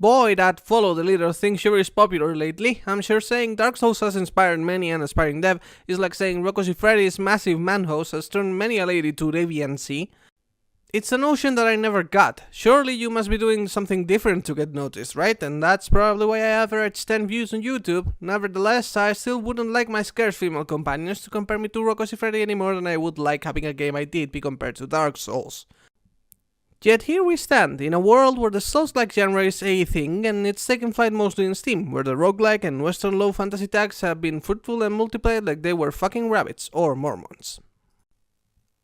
Boy, that follow the leader thing sure is popular lately. I'm sure saying Dark Souls has inspired many an aspiring dev is like saying Rocco Siffredi's massive manhouse has turned many a lady to deviancy. It's a notion that I never got. Surely you must be doing something different to get noticed, right? And that's probably why I average 10 views on YouTube. Nevertheless, I still wouldn't like my scarce female companions to compare me to Rocco Siffredi any more than I would like having a game I did be compared to Dark Souls. Yet here we stand, in a world where the Soulslike genre is a thing and it's taken flight mostly in Steam, where the roguelike and western low fantasy tags have been fruitful and multiplied like they were fucking rabbits or Mormons.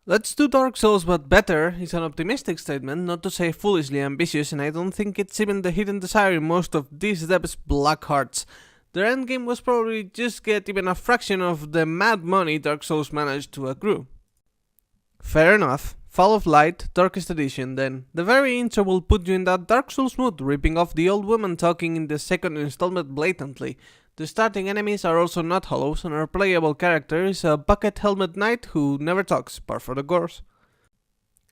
Let's do Dark Souls but better is an optimistic statement, not to say foolishly ambitious, and I don't think it's even the hidden desire in most of these devs' black hearts. Their endgame was probably just get even a fraction of the mad money Dark Souls managed to accrue. Fair enough. Fall of Light, Darkest Edition, then. The very intro will put you in that Dark Souls mood, ripping off the old woman talking in the second installment blatantly. The starting enemies are also not hollows, and our playable character is a bucket helmet knight who never talks, par for the course.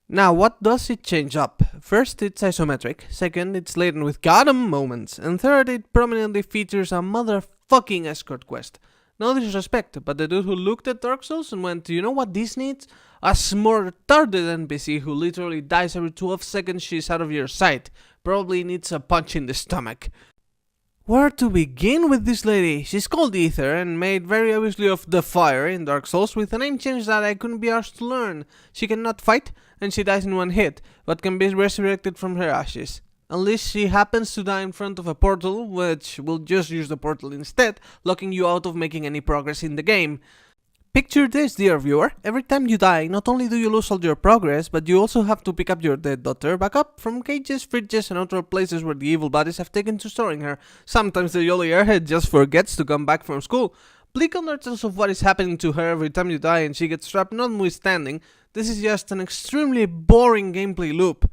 Now, what does it change up? First, it's isometric, second, it's laden with goddamn moments, and third, it prominently features a motherfucking escort quest. No disrespect, but the dude who looked at Dark Souls and went, you know what this needs? A more retarded NPC who literally dies every 12 seconds she's out of your sight. Probably needs a punch in the stomach. Where to begin with this lady? She's called Ether and made very obviously of the fire in Dark Souls with a name change that I couldn't be asked to learn. She cannot fight and she dies in one hit, but can be resurrected from her ashes. Unless she happens to die in front of a portal, which will just use the portal instead, locking you out of making any progress in the game. Picture this, dear viewer, every time you die, not only do you lose all your progress, but you also have to pick up your dead daughter back up from cages, fridges and other places where the evil bodies have taken to storing her. Sometimes the jolly airhead just forgets to come back from school. Bleak undertones of what is happening to her every time you die and she gets trapped notwithstanding, this is just an extremely boring gameplay loop.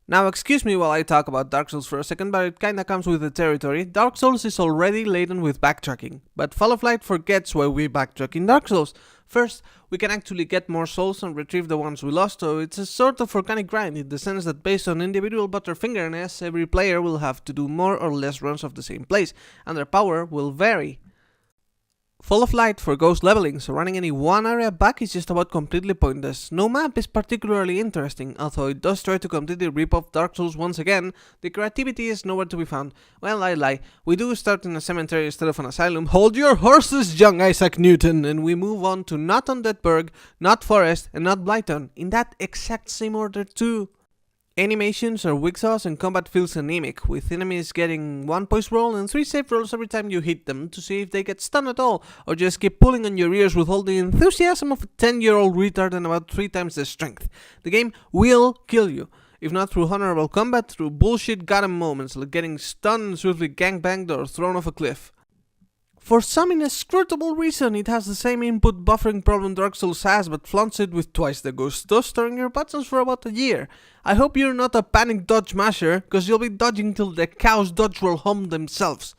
Now excuse me while I talk about Dark Souls for a second, but it kinda comes with the territory. Dark Souls is already laden with backtracking, but Fall of Light forgets why we backtrack in Dark Souls. First, we can actually get more souls and retrieve the ones we lost, so it's a sort of organic grind in the sense that based on individual butterfingerness, every player will have to do more or less runs of the same place, and their power will vary. Fall of Light forgoes leveling, so running any one area back is just about completely pointless. No map is particularly interesting, although it does try to completely rip off Dark Souls once again, the creativity is nowhere to be found. Well, I lie, we do start in a cemetery instead of an asylum. Hold your horses, young Isaac Newton, and we move on to not Undeadburg, not Forest, and not Blyton, in that exact same order too. Animations are weak sauce and combat feels anemic, with enemies getting 1 poise roll and 3 save rolls every time you hit them to see if they get stunned at all, or just keep pulling on your ears with all the enthusiasm of a 10-year-old retard and about 3 times the strength. The game will kill you, if not through honorable combat, through bullshit goddamn moments like getting stunned and swiftly gangbanged or thrown off a cliff. For some inscrutable reason, it has the same input buffering problem Dark Souls has, but flaunts it with twice the gusto, storing your buttons for about a year. I hope you're not a panic dodge masher, cause you'll be dodging till the cows dodge roll home themselves.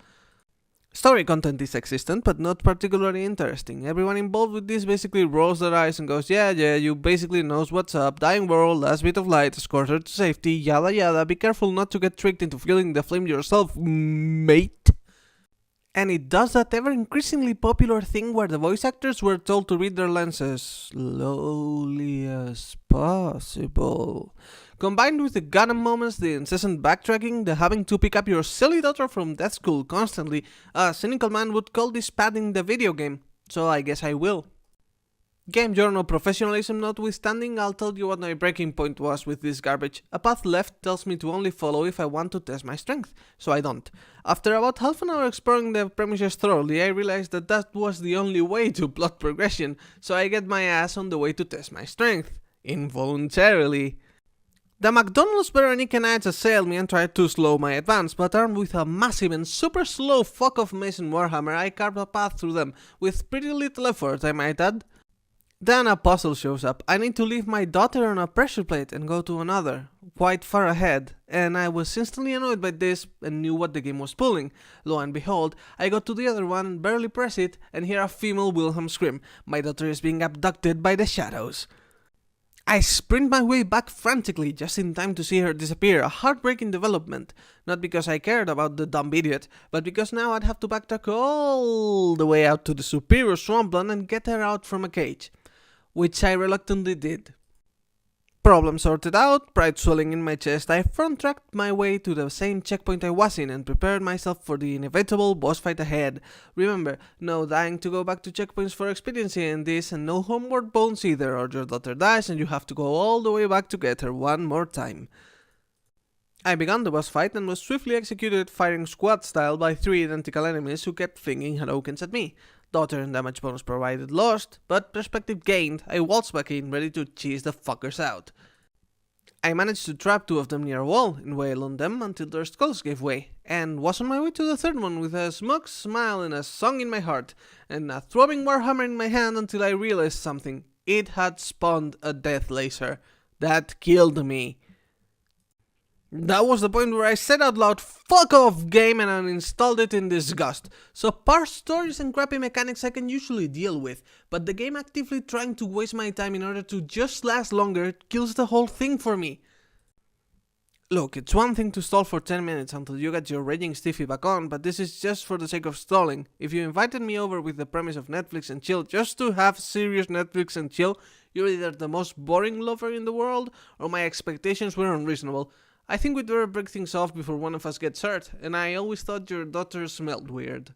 Story content is existent, but not particularly interesting. Everyone involved with this basically rolls their eyes and goes, yeah, you basically knows what's up, dying world, last bit of light, escort her to safety, yada yada, be careful not to get tricked into feeling the flame yourself, mate. And it does that ever increasingly popular thing where the voice actors were told to read their lines as slowly as possible. Combined with the goddamn moments, the incessant backtracking, the having to pick up your silly daughter from death school constantly, a cynical man would call this padding the video game, so I guess I will. Game journal professionalism notwithstanding, I'll tell you what my breaking point was with this garbage. A path left tells me to only follow if I want to test my strength, so I don't. After about half an hour exploring the premises thoroughly, I realized that that was the only way to plot progression, so I get my ass on the way to test my strength. Involuntarily. The McDonald's Veronica Knights assailed me and tried to slow my advance, but armed with a massive and super slow fuck-off Mason Warhammer, I carved a path through them, with pretty little effort, I might add. Then a puzzle shows up. I need to leave my daughter on a pressure plate and go to another, quite far ahead, and I was instantly annoyed by this and knew what the game was pulling. Lo and behold, I got to the other one, barely press it, and hear a female Wilhelm scream. My daughter is being abducted by the shadows. I sprint my way back frantically just in time to see her disappear, a heartbreaking development. Not because I cared about the dumb idiot, but because now I'd have to backtrack all the way out to the superior swampland and get her out from a cage. Which I reluctantly did. Problem sorted out, pride swelling in my chest, I front-tracked my way to the same checkpoint I was in and prepared myself for the inevitable boss fight ahead. Remember, no dying to go back to checkpoints for expediency in this, and no homeward bones either, or your daughter dies and you have to go all the way back to get her one more time. I began the boss fight and was swiftly executed firing squad style by 3 identical enemies who kept flinging Hadoukens at me. Daughter and damage bonus provided lost, but perspective gained. I waltzed back in, ready to cheese the fuckers out. I managed to trap 2 of them near a wall and wail on them until their skulls gave way, and was on my way to the 3rd one with a smug smile and a song in my heart, and a throbbing warhammer in my hand until I realized something. It had spawned a death laser. That killed me. That was the point where I said out loud, "Fuck off game," and uninstalled it in disgust. So parse stories and crappy mechanics I can usually deal with, but the game actively trying to waste my time in order to just last longer kills the whole thing for me. Look, it's one thing to stall for 10 minutes until you get your raging stiffy back on, but this is just for the sake of stalling. If you invited me over with the premise of Netflix and chill just to have serious Netflix and chill, you're either the most boring lover in the world, or my expectations were unreasonable. I think we'd better break things off before one of us gets hurt, and I always thought your daughter smelled weird.